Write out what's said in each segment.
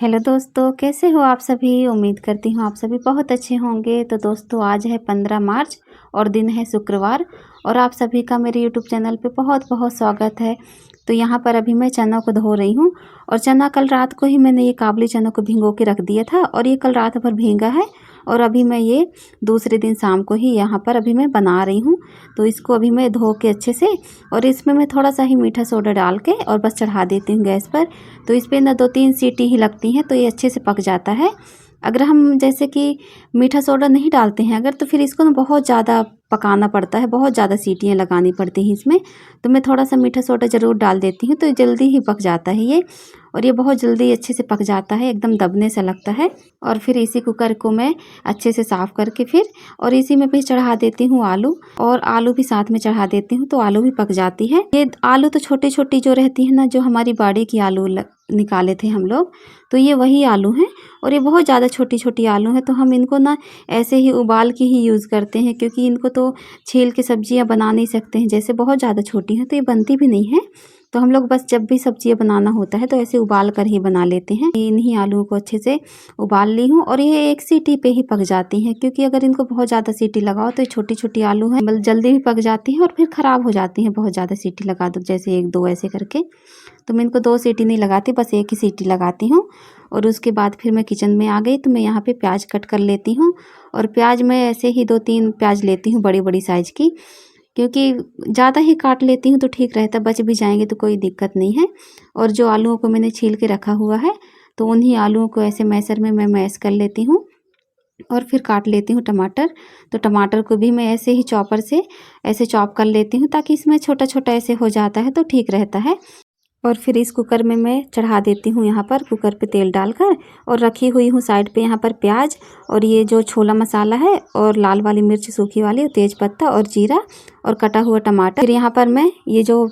Hello दोस्तों, कैसे हो आप सभी। उम्मीद करती हूँ आप सभी बहुत अच्छे होंगे। तो दोस्तों, आज है 15 मार्च और दिन है शुक्रवार और आप सभी का मेरे यूट्यूब चैनल पे बहुत बहुत स्वागत है। तो यहाँ पर अभी मैं चना को धो रही हूँ और चना कल रात को ही मैंने ये काबुली चना को भिगो के रख दिया था और ये कल रात भर भीगा है और अभी मैं ये दूसरे दिन शाम को ही यहाँ पर अभी मैं बना रही हूँ। तो इसको अभी मैं धो के अच्छे से और इसमें मैं थोड़ा सा ही मीठा सोडा डाल के और बस चढ़ा देती हूँ गैस पर। तो इस पर ना 2-3 सीटी ही लगती हैं तो ये अच्छे से पक जाता है। अगर हम जैसे कि मीठा सोडा नहीं डालते हैं अगर, तो फिर इसको ना बहुत ज़्यादा पकाना पड़ता है, बहुत ज़्यादा सीटियाँ लगानी पड़ती हैं इसमें। तो मैं थोड़ा सा मीठा सोडा ज़रूर डाल देती हूँ तो जल्दी ही पक जाता है ये, और ये बहुत जल्दी अच्छे से पक जाता है, एकदम दबने सा लगता है। और फिर इसी कुकर को मैं अच्छे से साफ़ करके फिर और इसी में भी चढ़ा देती हूँ आलू, और आलू भी साथ में चढ़ा देती हूँ तो आलू भी पक जाती है। ये आलू तो छोटी छोटी जो रहती है ना, जो हमारी बाड़ी की आलू निकाले थे हम लोग, तो ये वही आलू हैं और ये बहुत ज़्यादा छोटी छोटी आलू हैं। तो हम इनको ना ऐसे ही उबाल के ही यूज़ करते हैं, क्योंकि इनको तो छील के सब्जियां बना नहीं सकते हैं, जैसे बहुत ज़्यादा छोटी हैं तो ये बनती भी नहीं है। तो हम लोग बस जब भी सब्जियां बनाना होता है तो ऐसे उबाल कर ही बना लेते हैं। इन्हीं आलूओं को अच्छे से उबाल ली हूँ और ये एक सीटी पे ही पक जाती हैं, क्योंकि अगर इनको बहुत ज़्यादा सीटी लगाओ तो ये छोटी छोटी आलू हैं, मतलब जल्दी भी पक जाती हैं और फिर ख़राब हो जाती हैं। बहुत ज़्यादा सीटी लगा दो, जैसे 1-2 ऐसे करके। तो मैं इनको 2 सीटी नहीं लगाती, बस 1 ही सीटी लगाती हूँ। और उसके बाद फिर मैं किचन में आ गई तो मैं यहाँ पे प्याज कट कर लेती हूँ। और प्याज मैं ऐसे ही 2-3 प्याज लेती हूँ बड़ी बड़ी साइज़ की, क्योंकि ज़्यादा ही काट लेती हूँ तो ठीक रहता, बच भी जाएंगे तो कोई दिक्कत नहीं है। और जो आलूओं को मैंने छील के रखा हुआ है तो उन्हीं आलूओं को ऐसे मैसर में मैं मैश कर लेती हूँ और फिर काट लेती हूँ टमाटर। तो टमाटर को भी मैं ऐसे ही चॉपर से ऐसे चॉप कर लेती हूँ, ताकि इसमें छोटा छोटा ऐसे हो जाता है तो ठीक रहता है। और फिर इस कुकर में मैं चढ़ा देती हूँ यहाँ पर कुकर पे तेल डालकर, और रखी हुई हूँ साइड पे यहाँ पर प्याज और ये जो छोला मसाला है और लाल वाली मिर्च सूखी वाली और तेज पत्ता और जीरा और कटा हुआ टमाटर। फिर यहाँ पर मैं ये जो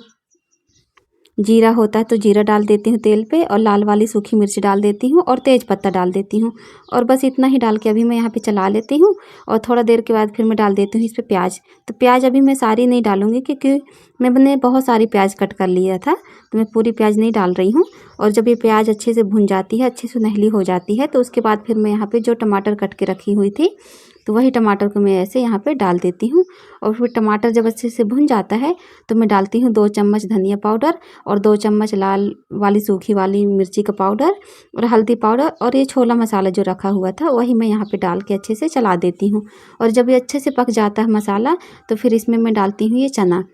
जीरा होता है तो जीरा डाल देती हूँ तेल पे, और लाल वाली सूखी मिर्च डाल देती हूँ और तेज पत्ता डाल देती हूँ। और बस इतना ही डाल के अभी मैं यहाँ पे चला लेती हूँ। और थोड़ा देर के बाद फिर मैं डाल देती हूँ इस पर प्याज। तो प्याज अभी मैं सारी नहीं डालूँगी, क्योंकि मैंने बहुत सारी प्याज कट कर लिया था, तो मैं पूरी प्याज नहीं डाल रही हूँ। और जब ये प्याज अच्छे से भुन जाती है, अच्छे से सुनहली हो जाती है, तो उसके बाद फिर मैं यहाँ पर जो टमाटर कट के रखी हुई थी तो वही टमाटर को मैं ऐसे यहाँ पे डाल देती हूँ। और फिर टमाटर जब अच्छे से भुन जाता है तो मैं डालती हूँ 2 चम्मच धनिया पाउडर और 2 चम्मच लाल वाली सूखी वाली मिर्ची का पाउडर और हल्दी पाउडर, और ये छोला मसाला जो रखा हुआ था वही मैं यहाँ पे डाल के अच्छे से चला देती हूँ। और जब ये अच्छे से पक जाता है मसाला, तो फिर इसमें मैं डालती हूँ ये चना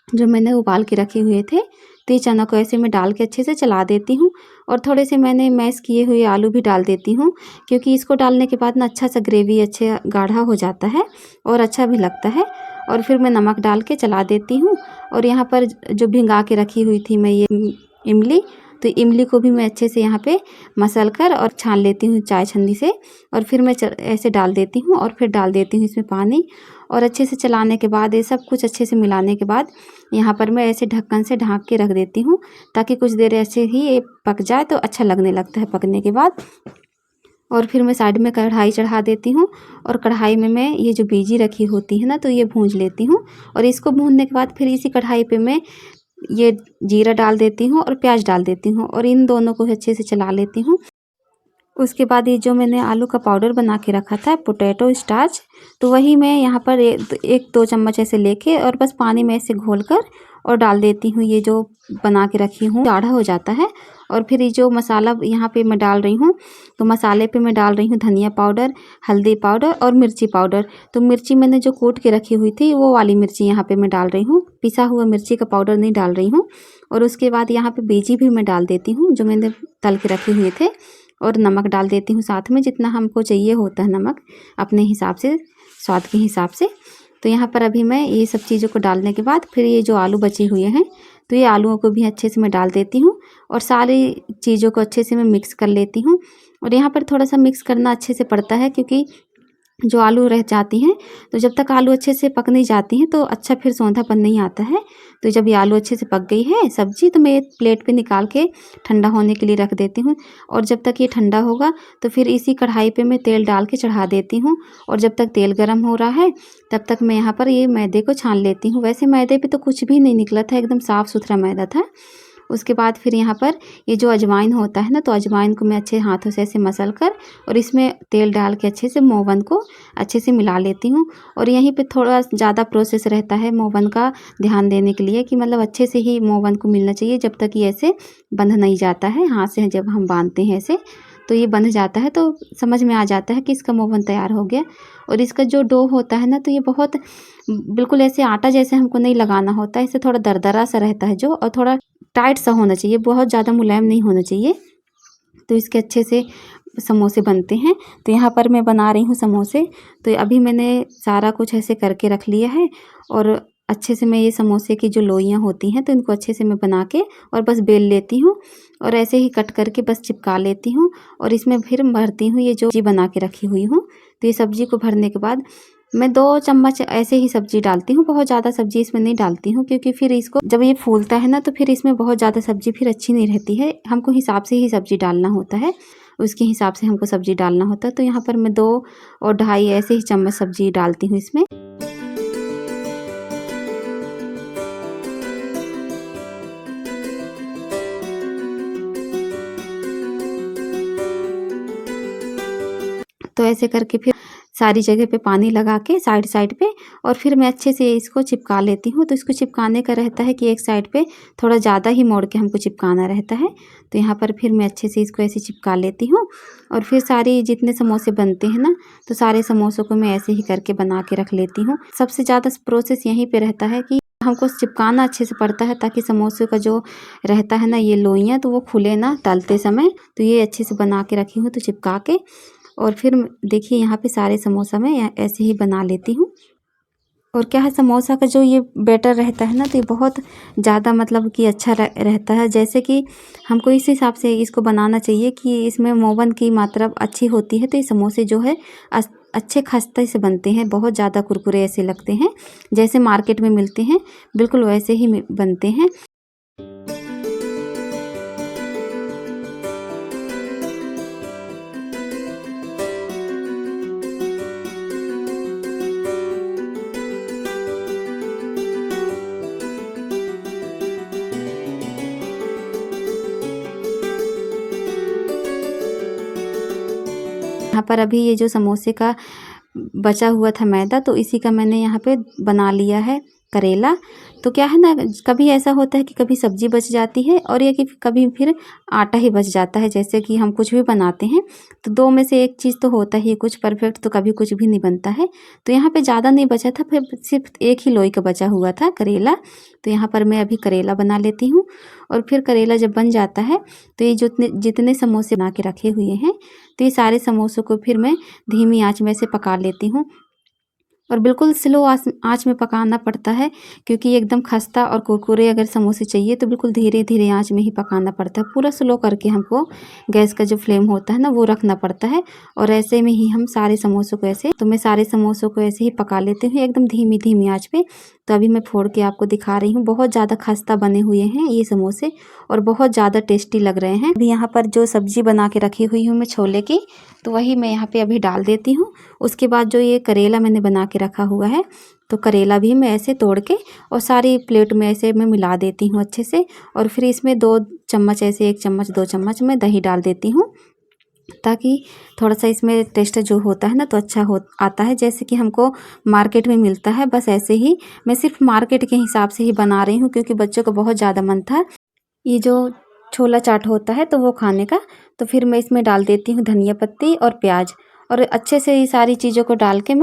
जो मैंने उबाल के रखे हुए थे। तो ये चना को ऐसे मैं डाल के अच्छे से चला देती हूँ। और थोड़े से मैंने मैश किए हुए आलू भी डाल देती हूँ, क्योंकि इसको डालने के बाद ना अच्छा सा ग्रेवी अच्छे गाढ़ा हो जाता है और अच्छा भी लगता है। और फिर मैं नमक डाल के चला देती हूँ। और यहाँ पर जो भिंगा के रखी हुई थी मैं ये इमली, तो इमली को भी मैं अच्छे से यहाँ पे मसल कर और छान लेती हूँ चाय छन्नी से। और फिर मैं ऐसे डाल देती हूँ और फिर डाल देती हूँ इसमें पानी। और अच्छे से चलाने के बाद ये सब कुछ अच्छे से मिलाने के बाद यहाँ पर मैं ऐसे ढक्कन से ढक के रख देती हूँ, ताकि कुछ देर ऐसे ही ये पक जाए तो अच्छा लगने लगता है पकने के बाद। और फिर मैं साइड में कढ़ाई चढ़ा देती हूँ और कढ़ाई में मैं ये जो बीजी रखी होती है ना, तो ये भूंज लेती हूँ। और इसको भूनने के बाद फिर इसी कढ़ाई पे मैं ये जीरा डाल देती हूँ और प्याज डाल देती हूँ और इन दोनों को अच्छे से चला लेती हूँ। उसके बाद ये जो मैंने आलू का पाउडर बना के रखा था पोटैटो स्टार्च, तो वही मैं यहाँ पर 1-2 चम्मच ऐसे लेके और बस पानी में ऐसे घोल कर और डाल देती हूँ। ये जो बना के रखी हूँ गाढ़ा हो जाता है। और फिर ये जो मसाला यहाँ पे मैं डाल रही हूँ, तो मसाले पे मैं डाल रही हूँ धनिया पाउडर, हल्दी पाउडर और मिर्ची पाउडर। तो मिर्ची मैंने जो कूट के रखी हुई थी वो वाली मिर्ची यहाँ पे मैं डाल रही हूँ, पिसा हुआ मिर्ची का पाउडर नहीं डाल रही हूँ। और उसके बाद यहाँ पे बीजी भी मैं डाल देती हूँ जो मैंने तल के रखे हुए थे। और नमक डाल देती हूँ साथ में, जितना हमको चाहिए होता है नमक अपने हिसाब से, स्वाद के हिसाब से। तो यहाँ पर अभी मैं ये सब चीज़ों को डालने के बाद फिर ये जो आलू बचे हुए हैं तो ये आलूओं को भी अच्छे से मैं डाल देती हूँ और सारी चीज़ों को अच्छे से मैं मिक्स कर लेती हूँ। और यहाँ पर थोड़ा सा मिक्स करना अच्छे से पड़ता है, क्योंकि जो आलू रह जाती हैं तो जब तक आलू अच्छे से पक नहीं जाती हैं तो अच्छा फिर सौंधापन नहीं आता है। तो जब ये आलू अच्छे से पक गई है सब्जी, तो मैं एक प्लेट पे निकाल के ठंडा होने के लिए रख देती हूँ। और जब तक ये ठंडा होगा तो फिर इसी कढ़ाई पे मैं तेल डाल के चढ़ा देती हूँ। और जब तक तेल गर्म हो रहा है तब तक मैं यहाँ पर ये मैदे को छान लेती हूँ। वैसे मैदे पे तो कुछ भी नहीं निकला था, एकदम साफ़ सुथरा मैदा था। उसके बाद फिर यहाँ पर ये जो अजवाइन होता है ना, तो अजवाइन को मैं अच्छे हाथों से ऐसे मसल कर और इसमें तेल डाल के अच्छे से मोवन को अच्छे से मिला लेती हूँ। और यहीं पे थोड़ा ज़्यादा प्रोसेस रहता है मोवन का ध्यान देने के लिए कि मतलब अच्छे से ही मोवन को मिलना चाहिए, जब तक ये ऐसे बंध नहीं जाता है हाथ से। जब हम बांधते हैं ऐसे तो ये बंध जाता है, तो समझ में आ जाता है कि इसका मोवन तैयार हो गया। और इसका जो डो होता है ना, तो ये बहुत बिल्कुल ऐसे आटा जैसे हमको नहीं लगाना होता है, इसे थोड़ा दरदरा सा रहता है जो, और थोड़ा टाइट सा होना चाहिए, बहुत ज़्यादा मुलायम नहीं होना चाहिए। तो इसके अच्छे से समोसे बनते हैं। तो यहाँ पर मैं बना रही हूँ समोसे। तो अभी मैंने सारा कुछ ऐसे करके रख लिया है और अच्छे से मैं ये समोसे की जो लोइयाँ होती हैं तो इनको अच्छे से मैं बना के और बस बेल लेती हूँ और ऐसे ही कट करके बस चिपका लेती हूँ। और इसमें फिर भरती हूँ ये जो सब्जी बना के रखी हुई हूँ। तो ये सब्जी को भरने के बाद मैं 2 चम्मच ऐसे ही सब्जी डालती हूँ, बहुत ज़्यादा सब्जी इसमें नहीं डालती हूँ, क्योंकि फिर इसको जब ये फूलता है ना तो फिर इसमें बहुत ज़्यादा सब्जी फिर अच्छी नहीं रहती है। हमको हिसाब से ही सब्जी डालना होता है, उसके हिसाब से हमको सब्जी डालना होता है। तो यहाँ पर मैं 2 और 2.5 ऐसे ही चम्मच सब्जी डालती हूँ इसमें। तो ऐसे करके फिर सारी जगह पे पानी लगा के साइड साइड पे और फिर मैं अच्छे से इसको चिपका लेती हूँ। तो इसको चिपकाने का रहता है कि एक साइड पे थोड़ा ज़्यादा ही मोड़ के हमको चिपकाना रहता है। तो यहाँ पर फिर मैं अच्छे से इसको ऐसे चिपका लेती हूँ और फिर सारी जितने समोसे बनते हैं ना, तो सारे समोसों को मैं ऐसे ही करके बना के रख लेती हूँ। सबसे ज़्यादा प्रोसेस यहीं पर रहता है कि हमको चिपकाना अच्छे से पड़ता है, ताकि समोसे का जो रहता है ना ये लोइयाँ, तो वो खुले ना तलते समय। तो ये अच्छे से बना के रखी हूँ तो चिपका के, और फिर देखिए यहाँ पे सारे समोसा मैं ऐसे ही बना लेती हूँ। और क्या है, समोसा का जो ये बैटर रहता है ना, तो ये बहुत ज़्यादा मतलब कि अच्छा रहता है। जैसे कि हमको इस हिसाब से इसको बनाना चाहिए कि इसमें मोवन की मात्रा अच्छी होती है, तो ये समोसे जो है अच्छे खस्ते से बनते हैं, बहुत ज़्यादा कुरकुरे ऐसे लगते हैं जैसे मार्केट में मिलते हैं, बिल्कुल वैसे ही बनते हैं। यहाँ पर अभी ये जो समोसे का बचा हुआ था मैदा, तो इसी का मैंने यहाँ पे बना लिया है करेला। तो क्या है ना, कभी ऐसा होता है कि कभी सब्जी बच जाती है और ये कि कभी फिर आटा ही बच जाता है। जैसे कि हम कुछ भी बनाते हैं तो 2 में से एक चीज़ तो होता ही है कुछ परफेक्ट, तो कभी कुछ भी नहीं बनता है। तो यहाँ पे ज़्यादा नहीं बचा था, फिर सिर्फ एक ही लोई का बचा हुआ था करेला। तो यहाँ पर मैं अभी करेला बना लेती हूँ। और फिर करेला जब बन जाता है तो ये जितने समोसे बना के रखे हुए हैं, तो ये सारे समोसों को फिर मैं धीमी आंच में से पका लेती हूँ। और बिल्कुल स्लो आँच में पकाना पड़ता है, क्योंकि एकदम खस्ता और कुरकुरे अगर समोसे चाहिए तो बिल्कुल धीरे धीरे आँच में ही पकाना पड़ता है। पूरा स्लो करके हमको गैस का जो फ्लेम होता है ना वो रखना पड़ता है। और ऐसे में ही हम सारे समोसों को तो मैं सारे समोसों को ऐसे ही पका लेती हूँ एकदम धीमी धीमी आँच पे। तो अभी मैं फोड़ के आपको दिखा रही हूँ, बहुत ज़्यादा खस्ता बने हुए हैं ये समोसे और बहुत ज़्यादा टेस्टी लग रहे हैं। अभी यहाँ पर जो सब्जी बना के रखी हुई हूँ मैं छोले की, तो वही मैं यहाँ पे अभी डाल देती हूँ। उसके बाद जो ये करेला मैंने बना के रखा हुआ है, तो करेला भी मैं ऐसे तोड़ के और सारी प्लेट में ऐसे मैं मिला देती हूँ अच्छे से। और फिर इसमें 2 चम्मच ऐसे 1 चम्मच 2 चम्मच मैं दही डाल देती हूँ, ताकि थोड़ा सा इसमें टेस्ट जो होता है ना तो अच्छा आता है, जैसे कि हमको मार्केट में मिलता है। बस ऐसे ही मैं सिर्फ मार्केट के हिसाब से ही बना रही हूँ, क्योंकि बच्चों को बहुत ज़्यादा मन था ये जो छोला चाट होता है तो वो खाने का। तो फिर मैं इसमें डाल देती हूँ धनिया पत्ती और प्याज, और अच्छे से ये सारी चीज़ों को डाल के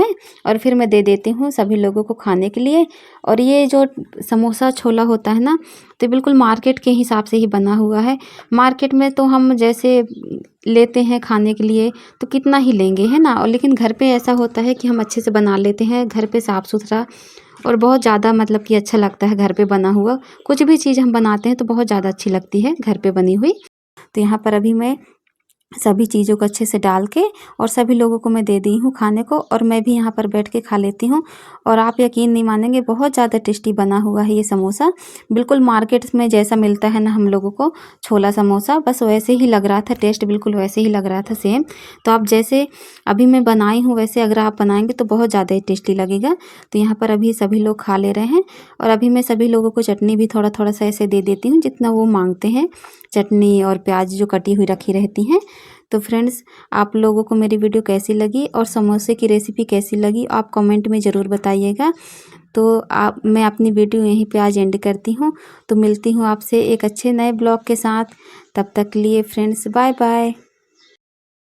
और फिर मैं दे देती हूँ सभी लोगों को खाने के लिए। और ये जो समोसा छोला होता है ना, तो बिल्कुल मार्केट के हिसाब से ही बना हुआ है। मार्केट में तो हम जैसे लेते हैं खाने के लिए तो कितना ही लेंगे, है ना। और लेकिन घर पे ऐसा होता है कि हम अच्छे से बना लेते हैं, घर पे साफ़ सुथरा, और बहुत ज़्यादा मतलब कि अच्छा लगता है घर पे बना हुआ। कुछ भी चीज़ हम बनाते हैं तो बहुत ज़्यादा अच्छी लगती है घर पे बनी हुई। तो यहाँ पर अभी मैं सभी चीज़ों को अच्छे से डाल के और सभी लोगों को मैं दे दी हूँ खाने को, और मैं भी यहाँ पर बैठ के खा लेती हूँ। और आप यकीन नहीं मानेंगे, बहुत ज़्यादा टेस्टी बना हुआ है ये समोसा। बिल्कुल मार्केट में जैसा मिलता है ना हम लोगों को छोला समोसा, बस वैसे ही लग रहा था, टेस्ट बिल्कुल वैसे ही लग रहा था सेम। तो आप जैसे अभी मैं बनाई हूँ वैसे अगर आप बनाएंगे तो बहुत ज़्यादा ही टेस्टी लगेगा। तो यहाँ पर अभी सभी लोग खा ले रहे हैं, और अभी मैं सभी लोगों को चटनी भी थोड़ा थोड़ा सा ऐसे दे देती हूँ जितना वो मांगते हैं। चटनी और प्याज जो कटी हुई रखी रहती हैं। तो फ्रेंड्स, आप लोगों को मेरी वीडियो कैसी लगी और समोसे की रेसिपी कैसी लगी आप कमेंट में ज़रूर बताइएगा। तो मैं अपनी वीडियो यहीं पे आज एंड करती हूँ। तो मिलती हूँ आपसे एक अच्छे नए ब्लॉग के साथ। तब तक के लिए फ्रेंड्स, बाय बाय।